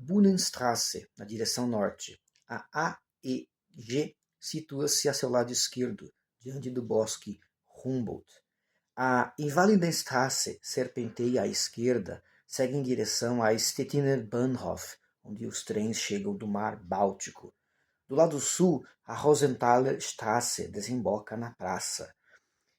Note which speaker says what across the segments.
Speaker 1: Brunnenstraße, na direção norte. A AEG situa-se a seu lado esquerdo, diante do bosque Humboldt. A Invalidenstraße serpenteia à esquerda, segue em direção a Stettiner Bahnhof, onde os trens chegam do mar Báltico. Do lado sul, a Rosenthaler Straße desemboca na praça.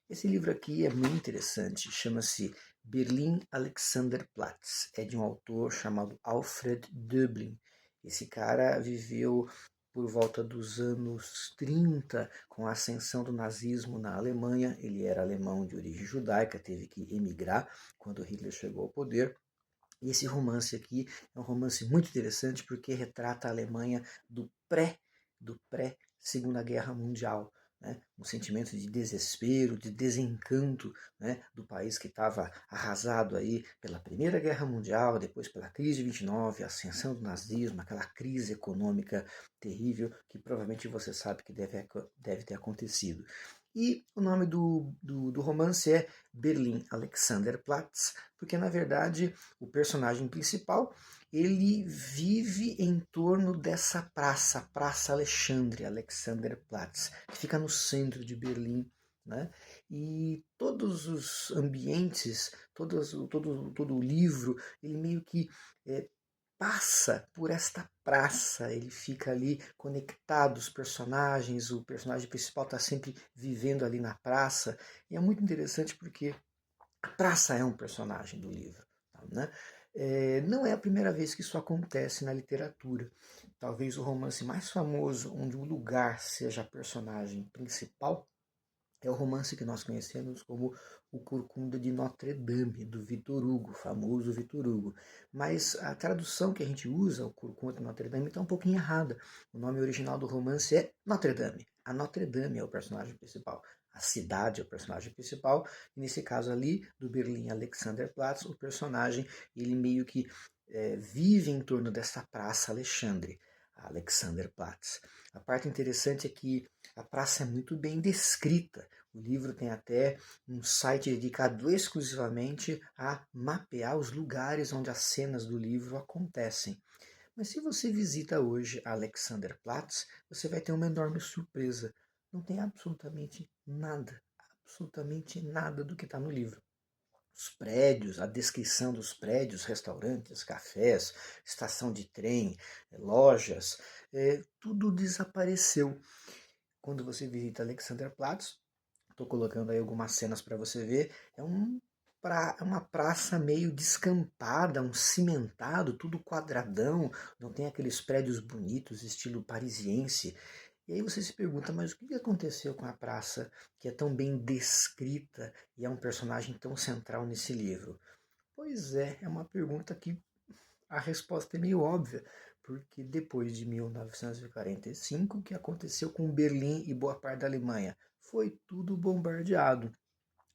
Speaker 1: Esse livro aqui é muito interessante, chama-se Berlin-Alexanderplatz. É de um autor chamado Alfred Döblin. Esse cara viveu por volta dos anos 30, com a ascensão do nazismo na Alemanha. Ele era alemão de origem judaica, teve que emigrar quando Hitler chegou ao poder. E esse romance aqui é um romance muito interessante porque retrata a Alemanha do pré-Segunda Guerra Mundial. Né? Um sentimento de desespero, de desencanto, né? Do país que estava arrasado aí pela Primeira Guerra Mundial, depois pela crise de 29, a ascensão do nazismo, aquela crise econômica terrível que provavelmente você sabe que deve ter acontecido. E o nome do romance é Berlin-Alexanderplatz, porque na verdade o personagem principal ele vive em torno dessa praça, Praça Alexandre, Alexanderplatz, que fica no centro de Berlim. Né? E todos os ambientes, todo o livro, ele meio que passa por esta praça, ele fica ali conectado, os personagens, o personagem principal está sempre vivendo ali na praça, e é muito interessante porque a praça é um personagem do livro. Né? Não é a primeira vez que isso acontece na literatura. Talvez o romance mais famoso onde o lugar seja a personagem principal é o romance que nós conhecemos como O Corcunda de Notre Dame, do Victor Hugo, famoso Victor Hugo. Mas a tradução que a gente usa, O Corcunda de Notre Dame, está um pouquinho errada. O nome original do romance é Notre Dame. A Notre Dame é o personagem principal. A cidade é o personagem principal. E nesse caso ali, do Berlim Alexanderplatz, o personagem, ele meio que vive em torno dessa praça Alexandre, Alexanderplatz. A parte interessante é que a praça é muito bem descrita. O livro tem até um site dedicado exclusivamente a mapear os lugares onde as cenas do livro acontecem. Mas se você visita hoje Alexanderplatz, você vai ter uma enorme surpresa. Não tem absolutamente nada do que está no livro. Os prédios, a descrição dos prédios, restaurantes, cafés, estação de trem, lojas, tudo desapareceu. Quando você visita Alexanderplatz, estou colocando aí algumas cenas para você ver, é uma praça meio descampada, um cimentado, tudo quadradão, não tem aqueles prédios bonitos, estilo parisiense. E aí você se pergunta, mas o que aconteceu com a praça que é tão bem descrita e é um personagem tão central nesse livro? Pois é uma pergunta que a resposta é meio óbvia, porque depois de 1945, o que aconteceu com Berlim e boa parte da Alemanha? Foi tudo bombardeado.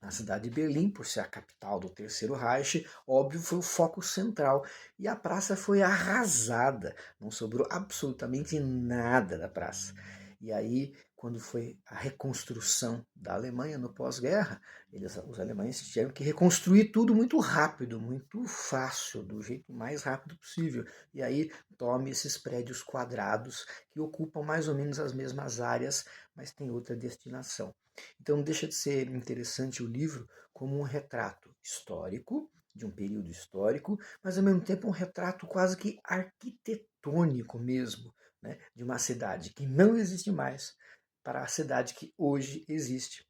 Speaker 1: A cidade de Berlim, por ser a capital do Terceiro Reich, óbvio, foi o foco central. E a praça foi arrasada. Não sobrou absolutamente nada da praça. E aí, quando foi a reconstrução da Alemanha no pós-guerra, os alemães tiveram que reconstruir tudo muito rápido, muito fácil, do jeito mais rápido possível. E aí, tome esses prédios quadrados que ocupam mais ou menos as mesmas áreas, mas tem outra destinação. Então deixa de ser interessante o livro como um retrato histórico, de um período histórico, mas ao mesmo tempo um retrato quase que arquitetônico mesmo, né? De uma cidade que não existe mais para a cidade que hoje existe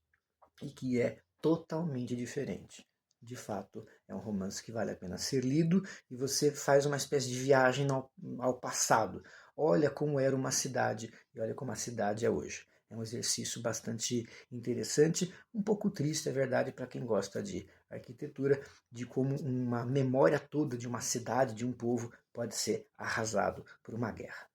Speaker 1: e que é totalmente diferente. De fato, é um romance que vale a pena ser lido e você faz uma espécie de viagem ao passado. Olha como era uma cidade e olha como a cidade é hoje. É um exercício bastante interessante, um pouco triste, é verdade, para quem gosta de arquitetura, de como uma memória toda de uma cidade, de um povo, pode ser arrasado por uma guerra.